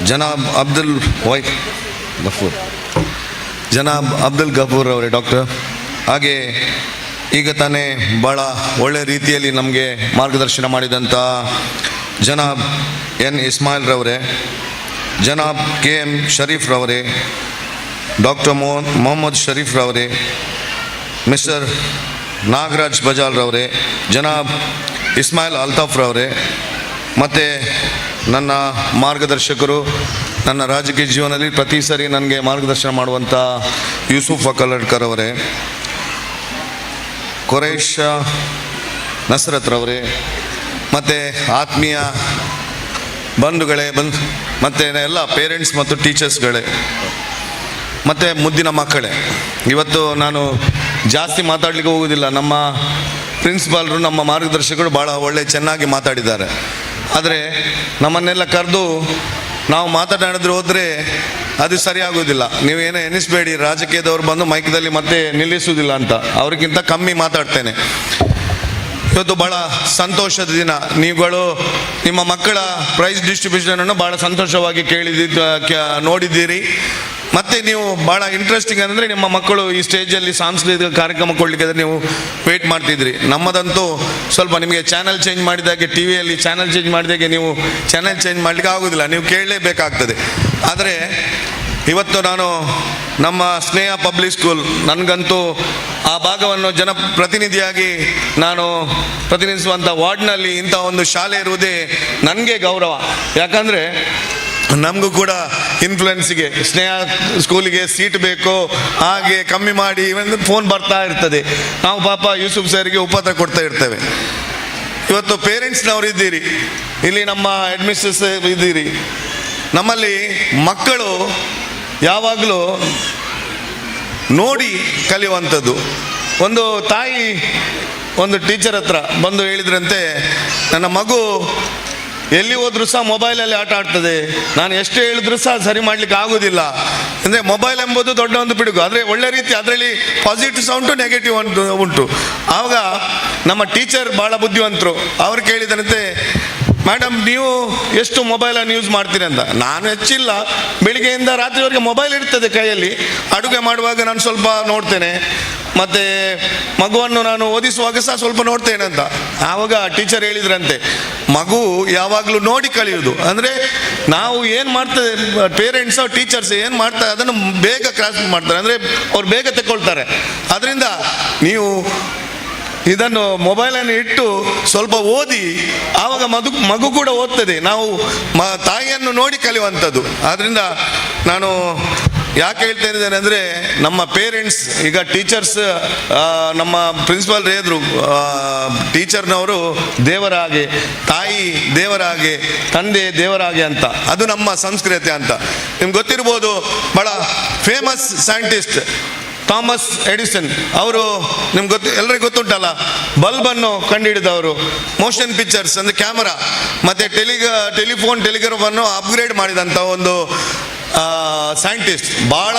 ಜನಾಬ್ ಅಬ್ದುಲ್ ಗಫೂರ್, ಜನಾಬ್ ಅಬ್ದುಲ್ ಗಫೂರ್ ಅವರೇ ಡಾಕ್ಟರ್. ಹಾಗೆ ಈಗ ತಾನೇ ಭಾಳ ಒಳ್ಳೆಯ ರೀತಿಯಲ್ಲಿ ನಮಗೆ ಮಾರ್ಗದರ್ಶನ ಮಾಡಿದಂಥ ಜನಾಬ್ ಎನ್ ಇಸ್ಮಾಯಿಲ್ ರವರೇ, ಜನಾಬ್ ಕೆ ಎಂ ಶರೀಫ್ ರವರೇ, ಡಾಕ್ಟರ್ ಮೊಹಮ್ಮದ್ ಶರೀಫ್ ರವರೇ, ಮಿಸ್ಟರ್ ನಾಗರಾಜ್ ಬಜಾಲ್ ರವರೇ, ಜನಾಬ್ ಇಸ್ಮಾಯಿಲ್ ಅಲ್ತಾಫ್ ರವರೇ, ಮತ್ತು ನನ್ನ ಮಾರ್ಗದರ್ಶಕರು, ನನ್ನ ರಾಜಕೀಯ ಜೀವನದಲ್ಲಿ ಪ್ರತಿ ಸರಿ ನನಗೆ ಮಾರ್ಗದರ್ಶನ ಮಾಡುವಂಥ ಯೂಸುಫ್ ಅಕಲಡ್ಕರ್ ಅವರೇ, ಖುರೈಷ್ ನಸ್ರತ್ ರವರೇ, ಮತ್ತು ಆತ್ಮೀಯ ಬಂಧುಗಳೇ, ಮತ್ತು ಎಲ್ಲ ಪೇರೆಂಟ್ಸ್ ಮತ್ತು ಟೀಚರ್ಸ್ಗಳೇ, ಮತ್ತು ಮುದ್ದಿನ ಮಕ್ಕಳೇ. ಇವತ್ತು ನಾನು ಜಾಸ್ತಿ ಮಾತಾಡಲಿಕ್ಕೆ ಹೋಗೋದಿಲ್ಲ. ನಮ್ಮ ಪ್ರಿನ್ಸಿಪಾಲ್ರು, ನಮ್ಮ ಮಾರ್ಗದರ್ಶಕರು ಭಾಳ ಚೆನ್ನಾಗಿ ಮಾತಾಡಿದ್ದಾರೆ. ಆದರೆ ನಮ್ಮನ್ನೆಲ್ಲ ಕರೆದು ನಾವು ಮಾತನಾಡಿದ್ರೆ ಹೋದರೆ ಅದು ಸರಿಯಾಗೋದಿಲ್ಲ. ನೀವೇನೋ ಎನಿಸ್ಬೇಡಿ, ರಾಜಕೀಯದವ್ರು ಬಂದು ಮೈಕ್ದಲ್ಲಿ ಮತ್ತೆ ನಿಲ್ಲಿಸುವುದಿಲ್ಲ ಅಂತ. ಅವ್ರಿಗಿಂತ ಕಮ್ಮಿ ಮಾತಾಡ್ತೇನೆ. ಇವತ್ತು ಭಾಳ ಸಂತೋಷದ ದಿನ. ನೀವುಗಳು ನಿಮ್ಮ ಮಕ್ಕಳ ಪ್ರೈಸ್ ಡಿಸ್ಟ್ರಿಬ್ಯೂಷನನ್ನು ಭಾಳ ಸಂತೋಷವಾಗಿ ನೋಡಿದ್ದೀರಿ. ಮತ್ತು ನೀವು ಭಾಳ ಇಂಟ್ರೆಸ್ಟಿಂಗ್ ಅಂದರೆ ನಿಮ್ಮ ಮಕ್ಕಳು ಈ ಸ್ಟೇಜಲ್ಲಿ ಸಾಂಸ್ಕೃತಿಕ ಕಾರ್ಯಕ್ರಮ ಕೊಡಲಿಕ್ಕೆ ನೀವು ವೆಯ್ಟ್ ಮಾಡ್ತಿದ್ರಿ. ನಮ್ಮದಂತೂ ಸ್ವಲ್ಪ ನಿಮಗೆ ಚಾನಲ್ ಚೇಂಜ್ ಮಾಡಿದಾಗೆ, ಟಿ ವಿಯಲ್ಲಿ ಚಾನಲ್ ಚೇಂಜ್ ಮಾಡಿದಾಗೆ ನೀವು ಚಾನಲ್ ಚೇಂಜ್ ಮಾಡಲಿಕ್ಕೆ ಆಗೋದಿಲ್ಲ, ನೀವು ಕೇಳಲೇಬೇಕಾಗ್ತದೆ. ಆದರೆ ಇವತ್ತು ನಾನು ನಮ್ಮ ಸ್ನೇಹ ಪಬ್ಲಿಕ್ ಸ್ಕೂಲ್, ನನಗಂತೂ ಆ ಭಾಗವನ್ನು ಜನಪ್ರತಿನಿಧಿಯಾಗಿ ನಾನು ಪ್ರತಿನಿಧಿಸುವಂಥ ವಾರ್ಡ್ನಲ್ಲಿ ಇಂಥ ಒಂದು ಶಾಲೆ ಇರುವುದೇ ನನಗೆ ಗೌರವ. ಯಾಕಂದರೆ ನಮಗೂ ಕೂಡ ಇನ್ಫ್ಲುಯೆನ್ಸಿಗೆ ಸ್ನೇಹ ಸ್ಕೂಲಿಗೆ ಸೀಟ್ ಬೇಕು, ಹಾಗೆ ಕಮ್ಮಿ ಮಾಡಿ ಒಂದು ಫೋನ್ ಬರ್ತಾ ಇರ್ತದೆ. ನಾವು ಪಾಪ ಯೂಸುಫ್ ಸರ್ಗೆ ಉಪದ್ರ ಕೊಡ್ತಾ ಇರ್ತೇವೆ. ಇವತ್ತು ಪೇರೆಂಟ್ಸ್ನವರು ಇದ್ದೀರಿ, ಇಲ್ಲಿ ನಮ್ಮ ಅಡ್ಮಿನಿಸ್ಟ್ರೇಷನ್ಸ್ ಇದ್ದೀರಿ. ನಮ್ಮಲ್ಲಿ ಮಕ್ಕಳು ಯಾವಾಗಲೂ ನೋಡಿ ಕಲಿಯುವಂಥದ್ದು. ಒಂದು ತಾಯಿ ಒಂದು ಟೀಚರ್ ಹತ್ರ ಬಂದು ಹೇಳಿದ್ರಂತೆ, ನನ್ನ ಮಗು ಎಲ್ಲಿ ಹೋದ್ರೂ ಸಹ ಮೊಬೈಲಲ್ಲಿ ಆಟ ಆಡ್ತದೆ, ನಾನು ಎಷ್ಟು ಹೇಳಿದ್ರು ಸಹ ಸರಿ ಮಾಡಲಿಕ್ಕೆ ಆಗೋದಿಲ್ಲ. ಅಂದರೆ ಮೊಬೈಲ್ ಎಂಬುದು ದೊಡ್ಡ ಒಂದು ಪಿಡುಗು, ಆದರೆ ಒಳ್ಳೆ ರೀತಿ ಅದರಲ್ಲಿ ಪಾಸಿಟಿವ್ ಉಂಟು, ನೆಗೆಟಿವ್ ಉಂಟು. ಆವಾಗ ನಮ್ಮ ಟೀಚರ್ ಭಾಳ ಬುದ್ಧಿವಂತರು. ಅವ್ರು ಕೇಳಿದಂತೆ, ಮೇಡಮ್ ನೀವು ಎಷ್ಟು ಮೊಬೈಲನ್ನು ಯೂಸ್ ಮಾಡ್ತೀರಿ ಅಂತ. ನಾನು ಹೆಚ್ಚಿಲ್ಲ, ಬೆಳಿಗ್ಗೆಯಿಂದ ರಾತ್ರಿವರೆಗೆ ಮೊಬೈಲ್ ಇರ್ತದೆ ಕೈಯಲ್ಲಿ. ಅಡುಗೆ ಮಾಡುವಾಗ ನಾನು ಸ್ವಲ್ಪ ನೋಡ್ತೇನೆ, ಮತ್ತು ಮಗುವನ್ನು ನಾನು ಓದಿಸುವಾಗ ಸಹ ಸ್ವಲ್ಪ ನೋಡ್ತೇನೆ ಅಂತ. ಆವಾಗ ಟೀಚರ್ ಹೇಳಿದ್ರಂತೆ, ಮಗು ಯಾವಾಗಲೂ ನೋಡಿ ಕಲಿಯೋದು. ಅಂದರೆ ನಾವು ಏನು ಮಾಡ್ತೇವೆ, ಪೇರೆಂಟ್ಸ್ ಟೀಚರ್ಸ್ ಏನು ಮಾಡ್ತಾರೆ ಅದನ್ನು ಬೇಗ ಕ್ರಾಸ್ ಮಾಡ್ತಾರೆ, ಅಂದರೆ ಅವ್ರು ಬೇಗ ತಗೊಳ್ತಾರೆ. ಅದರಿಂದ ನೀವು ಇದನ್ನು ಮೊಬೈಲನ್ನು ಇಟ್ಟು ಸ್ವಲ್ಪ ಓದಿ, ಆವಾಗ ಮಗು ಕೂಡ ಓದ್ತದೆ. ನಾವು ತಾಯಿಯನ್ನು ನೋಡಿ ಕಲಿಯುವಂಥದ್ದು. ಆದ್ದರಿಂದ ನಾನು ಯಾಕೆ ಹೇಳ್ತಾ ಇದ್ದೇನೆ ಅಂದರೆ, ನಮ್ಮ ಪೇರೆಂಟ್ಸ್, ಈಗ ಟೀಚರ್ಸ್, ನಮ್ಮ ಪ್ರಿನ್ಸಿಪಾಲ್ ಹೇಳಿದ್ರು, ಟೀಚರ್ನವರು ದೇವರ ಹಾಗೆ, ತಾಯಿ ದೇವರ ಹಾಗೆ, ತಂದೆ ದೇವರ ಹಾಗೆ ಅಂತ. ಅದು ನಮ್ಮ ಸಂಸ್ಕೃತಿ ಅಂತ. ನಿಮ್ಗೆ ಗೊತ್ತಿರ್ಬೋದು, ಭಾಳ ಫೇಮಸ್ ಸೈಂಟಿಸ್ಟ್ ಥಾಮಸ್ ಎಡಿಸನ್ ಅವರು, ನಿಮ್ಗೆ ಎಲ್ಲರಿಗೂ ಗೊತ್ತುಂಟಲ್ಲ, ಬಲ್ಬನ್ನು ಕಂಡುಹಿಡಿದವರು. ಮೋಷನ್ ಪಿಕ್ಚರ್ಸ್ ಅಂದರೆ ಕ್ಯಾಮರಾ ಮತ್ತು ಟೆಲಿಗ್ರಾಫ್ ಅನ್ನು ಅಪ್ಗ್ರೇಡ್ ಮಾಡಿದಂಥ ಒಂದು ಸೈಂಟಿಸ್ಟ್, ಭಾಳ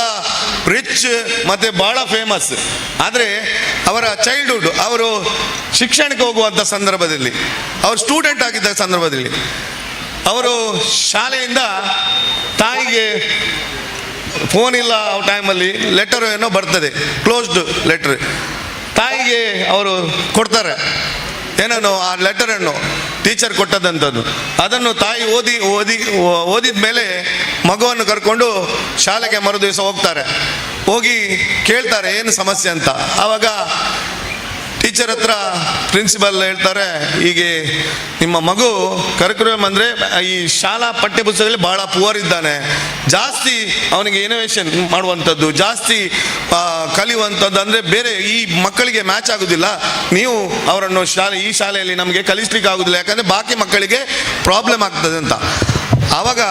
ರಿಚ್ ಮತ್ತು ಭಾಳ ಫೇಮಸ್. ಆದರೆ ಅವರ ಚೈಲ್ಡ್ಹುಡ್, ಅವರು ಶಿಕ್ಷಣಕ್ಕೆ ಹೋಗುವಂಥ ಸಂದರ್ಭದಲ್ಲಿ, ಅವರು ಸ್ಟೂಡೆಂಟ್ ಆಗಿದ್ದ ಸಂದರ್ಭದಲ್ಲಿ, ಅವರು ಶಾಲೆಯಿಂದ ತಾಯಿಗೆ ಫೋನ್ ಇಲ್ಲ ಆ ಟೈಮಲ್ಲಿ, ಲೆಟರ್ ಏನೋ ಬರ್ತದೆ, ಕ್ಲೋಸ್ಡ್ ಲೆಟರ್, ತಾಯಿಗೆ ಅವರು ಕೊಡ್ತಾರೆ. ಏನೋ ಆ ಲೆಟರನ್ನು ಟೀಚರ್ ಕೊಟ್ಟದಂಥದ್ದು, ಅದನ್ನು ತಾಯಿ ಓದಿದ ಮೇಲೆ ಮಗುವನ್ನು ಕರ್ಕೊಂಡು ಶಾಲೆಗೆ ಮರು ದಿವಸ ಹೋಗ್ತಾರೆ. ಹೋಗಿ ಕೇಳ್ತಾರೆ ಏನು ಸಮಸ್ಯೆ ಅಂತ. ಆವಾಗ ಟೀಚರ್ ಹತ್ರ ಪ್ರಿನ್ಸಿಪಲ್ ಹೇಳ್ತಾರೆ, ಹೀಗೆ ನಿಮ್ಮ ಮಗು ಕರಿಕ್ಯುಲಮ್ ಅಂದರೆ ಈ ಶಾಲಾ ಪಠ್ಯಪುಸ್ತಕದಲ್ಲಿ ಭಾಳ ಪುವರ್ ಇದ್ದಾನೆ, ಜಾಸ್ತಿ ಅವನಿಗೆ ಇನೋವೇಷನ್ ಮಾಡುವಂಥದ್ದು, ಜಾಸ್ತಿ ಕಲಿಯುವಂಥದ್ದು ಅಂದರೆ ಬೇರೆ ಈ ಮಕ್ಕಳಿಗೆ ಮ್ಯಾಚ್ ಆಗೋದಿಲ್ಲ, ನೀವು ಅವರನ್ನು ಈ ಶಾಲೆಯಲ್ಲಿ ನಮಗೆ ಕಲಿಸ್ಲಿಕ್ಕೆ ಆಗೋದಿಲ್ಲ, ಯಾಕಂದರೆ ಬಾಕಿ ಮಕ್ಕಳಿಗೆ ಪ್ರಾಬ್ಲಮ್ ಆಗ್ತದೆ ಅಂತ. ಆವಾಗ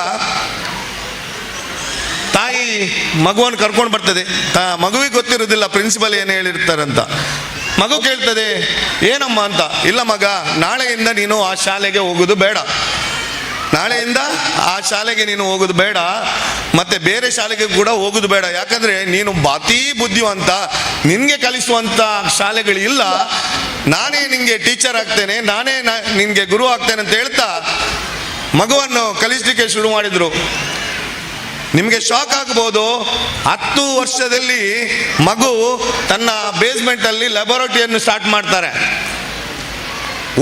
ತಾಯಿ ಮಗುವನ್ನು ಕರ್ಕೊಂಡು ಬರ್ತದೆ. ಮಗುವಿಗೆ ಗೊತ್ತಿರೋದಿಲ್ಲ ಪ್ರಿನ್ಸಿಪಲ್ ಏನು ಹೇಳಿರ್ತಾರಂತ. ಮಗು ಕೇಳ್ತದೆ, ಏನಮ್ಮ ಅಂತ. ಇಲ್ಲ ಮಗ, ನಾಳೆಯಿಂದ ನೀನು ಆ ಶಾಲೆಗೆ ಹೋಗೋದು ಬೇಡ, ನಾಳೆಯಿಂದ ಆ ಶಾಲೆಗೆ ನೀನು ಹೋಗೋದು ಬೇಡ, ಮತ್ತೆ ಬೇರೆ ಶಾಲೆಗೆ ಕೂಡ ಹೋಗೋದು ಬೇಡ. ಯಾಕಂದರೆ ನೀನು ಅತೀ ಬುದ್ಧಿವಂತ, ನಿನಗೆ ಕಲಿಸುವಂಥ ಶಾಲೆಗಳಿಲ್ಲ, ನಾನೇ ನಿನಗೆ ಟೀಚರ್ ಆಗ್ತೇನೆ, ನಾನೇ ನಿನಗೆ ಗುರು ಆಗ್ತೇನೆ ಅಂತ ಹೇಳ್ತಾ ಮಗುವನ್ನು ಕಲಿಸಲಿಕ್ಕೆ ಶುರು ಮಾಡಿದರು. ನಿಮಗೆ ಶಾಕ್ ಆಗ್ಬೋದು, 10 ವರ್ಷದಲ್ಲಿ ಮಗು ತನ್ನ ಬೇಸ್ಮೆಂಟಲ್ಲಿ ಲ್ಯಾಬೊರೇಟರಿಯನ್ನು ಸ್ಟಾರ್ಟ್ ಮಾಡ್ತಾರೆ.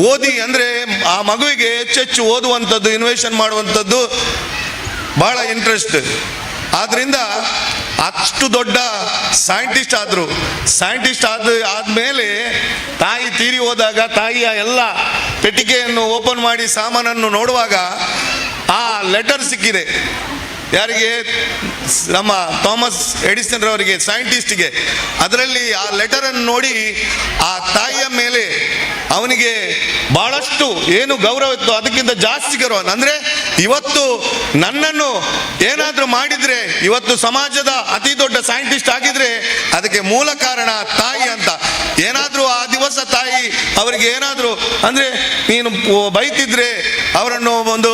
ಓದಿ ಅಂದರೆ ಆ ಮಗುವಿಗೆ ಹೆಚ್ಚೆಚ್ಚು ಓದುವಂಥದ್ದು, ಇನ್ವೆಷನ್ ಮಾಡುವಂಥದ್ದು ಭಾಳ ಇಂಟ್ರೆಸ್ಟ್. ಆದ್ದರಿಂದ ಅಷ್ಟು ದೊಡ್ಡ ಸೈಂಟಿಸ್ಟ್ ಆದರು. ಸೈಂಟಿಸ್ಟ್ ಆದಮೇಲೆ ತಾಯಿ ತೀರಿ ಹೋದಾಗ ತಾಯಿಯ ಎಲ್ಲ ಪೆಟ್ಟಿಗೆಯನ್ನು ಓಪನ್ ಮಾಡಿ ಸಾಮಾನನ್ನು ನೋಡುವಾಗ ಆ ಲೆಟರ್ ಸಿಕ್ಕಿದೆ. ಯಾರಿಗೆ? ನಮ್ಮ ಥಾಮಸ್ ಎಡಿಸನ್ ರವರಿಗೆ, ಸೈಂಟಿಸ್ಟ್ಗೆ. ಅದರಲ್ಲಿ ಆ ಲೆಟರನ್ನು ನೋಡಿ ಆ ತಾಯಿಯ ಮೇಲೆ ಅವನಿಗೆ ಬಹಳಷ್ಟು ಏನು ಗೌರವ ಇತ್ತು, ಅದಕ್ಕಿಂತ ಜಾಸ್ತಿ ಗೌರವ. ಅಂದರೆ ಇವತ್ತು ನನ್ನನ್ನು ಏನಾದರೂ ಮಾಡಿದರೆ, ಇವತ್ತು ಸಮಾಜದ ಅತಿ ದೊಡ್ಡ ಸೈಂಟಿಸ್ಟ್ ಆಗಿದ್ರೆ ಅದಕ್ಕೆ ಮೂಲ ಕಾರಣ ತಾಯಿ ಅಂತ. ಏನಾದರೂ ಆ ದಿವಸ ತಾಯಿ ಅವರಿಗೆ ಏನಾದರೂ ಅಂದರೆ ನೀನು ಬೈತಿದ್ರೆ ಅವರನ್ನು ಒಂದು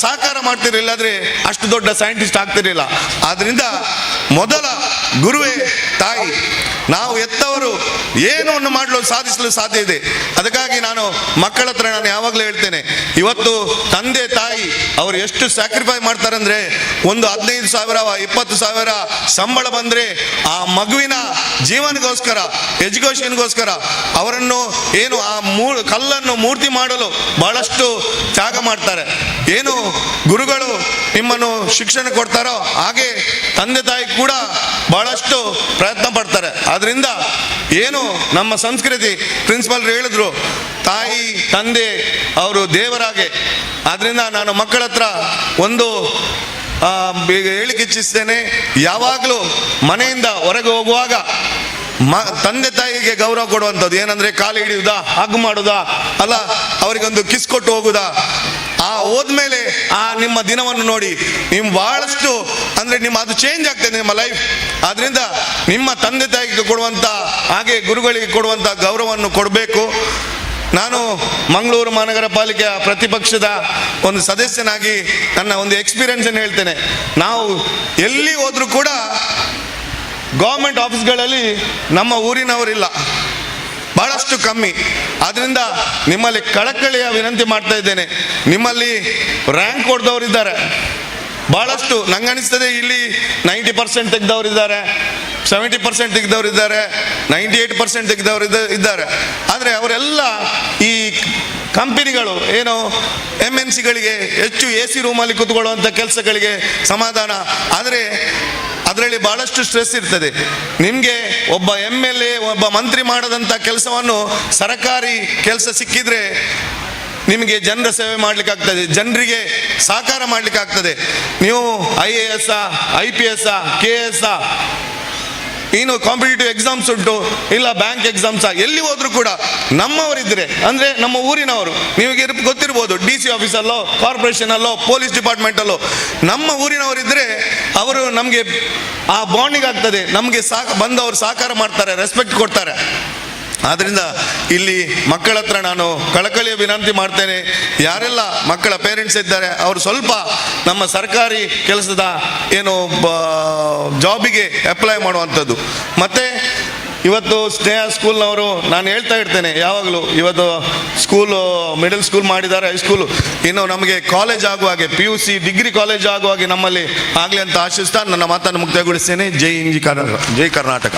ಸಹಕಾರ ಮಾಡ್ತಿರಲಿಲ್ಲ, ಆದರೆ ಅಷ್ಟು ದೊಡ್ಡ ಸೈಂಟಿಸ್ಟ್ ಆಗ್ತಿರಲಿಲ್ಲ. ಆದ್ದರಿಂದ ಮೊದಲ ಗುರುವೇ ತಾಯಿ. ನಾವು ಎತ್ತವರು ಏನನ್ನು ಮಾಡಲು ಸಾಧಿಸಲು ಸಾಧ್ಯ ಇದೆ. ಅದಕ್ಕಾಗಿ ನಾನು ಮಕ್ಕಳ ಹತ್ರ ನಾನು ಯಾವಾಗಲೂ ಹೇಳ್ತೇನೆ, ಇವತ್ತು ತಂದೆ ತಾಯಿ ಅವರು ಎಷ್ಟು ಸ್ಯಾಕ್ರಿಫೈ ಮಾಡ್ತಾರೆ ಅಂದರೆ, ಒಂದು 15,000 20,000 ಸಂಬಳ ಬಂದರೆ ಆ ಮಗುವಿನ ಜೀವನಗೋಸ್ಕರ, ಎಜುಕೇಷನ್ಗೋಸ್ಕರ ಅವರನ್ನು ಏನು ಆ ಕಲ್ಲನ್ನು ಮೂರ್ತಿ ಮಾಡಲು ಬಹಳಷ್ಟು ತ್ಯಾಗ ಮಾಡ್ತಾರೆ. ಏನು ಗುರುಗಳು ನಿಮ್ಮನ್ನು ಶಿಕ್ಷಣ ಕೊಡ್ತಾರೋ ಹಾಗೆ ತಂದೆ ತಾಯಿ ಕೂಡ ಬಹಳಷ್ಟು ಪ್ರಯತ್ನ ಪಡ್ತಾರೆ. ಆದ್ದರಿಂದ ಏನು ನಮ್ಮ ಸಂಸ್ಕೃತಿ ಪ್ರಿನ್ಸಿಪಲ್ ಹೇಳಿದ್ರು, ತಾಯಿ ತಂದೆ ಅವರು ದೇವರಾಗೆ. ಆದ್ದರಿಂದ ನಾನು ಮಕ್ಕಳ ಹತ್ರ ಒಂದು ಹೇಳಿಕೆ ಇಚ್ಛಿಸ್ತೇನೆ, ಯಾವಾಗಲೂ ಮನೆಯಿಂದ ಹೊರಗೆ ಹೋಗುವಾಗ ತಂದೆ ತಾಯಿಗೆ ಗೌರವ ಕೊಡುವಂಥದ್ದು. ಏನಂದರೆ ಕಾಲು ಹಿಡಿಯುವುದಾ, ಹಗ್ ಮಾಡುವುದಾ, ಅಲ್ಲ ಅವರಿಗೊಂದು ಕಿಸ್ ಕೊಟ್ಟು ಹೋಗುದಾ. ಹೋದ್ಮೇಲೆ ನಿಮ್ಮ ದಿನವನ್ನು ನೋಡಿ ನೀವು ಬಹಳಷ್ಟು ಅಂದರೆ ಅದು ಚೇಂಜ್ ಆಗ್ತದೆ ನಿಮ್ಮ ಲೈಫ್. ಆದ್ದರಿಂದ ನಿಮ್ಮ ತಂದೆ ತಾಯಿಗೆ ಕೊಡುವಂಥ ಹಾಗೆ ಗುರುಗಳಿಗೆ ಕೊಡುವಂಥ ಗೌರವವನ್ನು ಕೊಡಬೇಕು. ನಾನು ಮಂಗಳೂರು ಮಹಾನಗರ ಪಾಲಿಕೆಯ ಪ್ರತಿಪಕ್ಷದ ಒಂದು ಸದಸ್ಯನಾಗಿ ನನ್ನ ಒಂದು ಎಕ್ಸ್ಪೀರಿಯನ್ಸನ್ನು ಹೇಳ್ತೇನೆ. ನಾವು ಎಲ್ಲಿ ಹೋದರೂ ಕೂಡ ಗೌರ್ಮೆಂಟ್ ಆಫೀಸ್ಗಳಲ್ಲಿ ನಮ್ಮ ಊರಿನವರಿಲ್ಲ, ಬಹಳಷ್ಟು ಕಮ್ಮಿ. ಆದ್ದರಿಂದ ನಿಮ್ಮಲ್ಲಿ ಕಳಕಳಿಯ ವಿನಂತಿ ಮಾಡ್ತಾ ಇದ್ದೇನೆ, ನಿಮ್ಮಲ್ಲಿ ರ್ಯಾಂಕ್ ಕೊಡ್ದವರಿದ್ದಾರೆ ಬಹಳಷ್ಟು. ನಂಗನಿಸ್ತದೆ ಇಲ್ಲಿ 90% ತೆಗೆದವರಿದ್ದಾರೆ, 70% ತೆಗೆದವರಿದ್ದಾರೆ, 98% ತೆಗೆದವರು ಇದ್ದಾರೆ. ಆದರೆ ಅವರೆಲ್ಲ ಈ ಕಂಪನಿಗಳು ಏನು MNCಗಳಿಗೆ ಹೆಚ್ಚು AC ರೂಮಲ್ಲಿ ಕೂತ್ಕೊಳ್ಳುವಂಥ ಕೆಲಸಗಳಿಗೆ ಸಮಾಧಾನ. ಆದರೆ ಅದರಲ್ಲಿ ಬಹಳಷ್ಟು ಸ್ಟ್ರೆಸ್ ಇರ್ತದೆ. ನಿಮಗೆ ಒಬ್ಬ MLA ಒಬ್ಬ ಮಂತ್ರಿ ಮಾಡದಂಥ ಕೆಲಸವನ್ನು ಸರ್ಕಾರಿ ಕೆಲಸ ಸಿಕ್ಕಿದ್ರೆ ನಿಮಗೆ ಜನರ ಸೇವೆ ಮಾಡಲಿಕ್ಕಾಗ್ತದೆ, ಜನರಿಗೆ ಸಹಕಾರ ಮಾಡಲಿಕ್ಕಾಗ್ತದೆ. ನೀವು IAS IPS KS ಇನ್ನು ಕಾಂಪಿಟೇಟಿವ್ ಎಕ್ಸಾಮ್ಸ್ ಉಂಟು, ಇಲ್ಲ ಬ್ಯಾಂಕ್ ಎಕ್ಸಾಮ್ಸ, ಎಲ್ಲಿ ಹೋದ್ರು ಕೂಡ ನಮ್ಮವರಿದ್ದರೆ ಅಂದರೆ ನಮ್ಮ ಊರಿನವರು, ನಿಮಗೆ ಗೊತ್ತಿರ್ಬೋದು DC ಆಫೀಸಲ್ಲೋ ಕಾರ್ಪೊರೇಷನಲ್ಲೋ ಪೊಲೀಸ್ ಡಿಪಾರ್ಟ್ಮೆಂಟಲ್ಲೋ ನಮ್ಮ ಊರಿನವರಿದ್ದರೆ ಅವರು ನಮಗೆ ಆ ಬಾಂಡಿಂಗ್ ಆಗ್ತದೆ, ನಮಗೆ ಬಂದವರು ಸಹಕಾರ ಮಾಡ್ತಾರೆ, ರೆಸ್ಪೆಕ್ಟ್ ಕೊಡ್ತಾರೆ. ಆದ್ದರಿಂದ ಇಲ್ಲಿ ಮಕ್ಕಳ ಹತ್ರ ನಾನು ಕಳಕಳಿಯ ವಿನಂತಿ ಮಾಡ್ತೇನೆ, ಯಾರೆಲ್ಲ ಮಕ್ಕಳ ಪೇರೆಂಟ್ಸ್ ಇದ್ದಾರೆ ಅವರು ಸ್ವಲ್ಪ ನಮ್ಮ ಸರ್ಕಾರಿ ಕೆಲಸದ ಏನು ಜಾಬಿಗೆ ಅಪ್ಲೈ ಮಾಡುವಂಥದ್ದು. ಮತ್ತು ಇವತ್ತು ಸ್ನೇಹ ಸ್ಕೂಲ್ನವರು ನಾನು ಹೇಳ್ತಾ ಇರ್ತೇನೆ ಯಾವಾಗಲೂ, ಇವತ್ತು ಸ್ಕೂಲು ಮಿಡಲ್ ಸ್ಕೂಲ್ ಮಾಡಿದ್ದಾರೆ, ಹೈಸ್ಕೂಲು, ಇನ್ನು ನಮಗೆ ಕಾಲೇಜ್ ಆಗುವಾಗೆ PUC ಡಿಗ್ರಿ ಕಾಲೇಜ್ ಆಗುವಾಗೆ ನಮ್ಮಲ್ಲಿ ಆಗಲಿ ಅಂತ ಆಶಿಸ್ತಾ ನನ್ನ ಮಾತನ್ನು ಮುಕ್ತಾಯಗೊಳಿಸ್ತೇನೆ. ಜೈ ಕರ್ನಾಟಕ.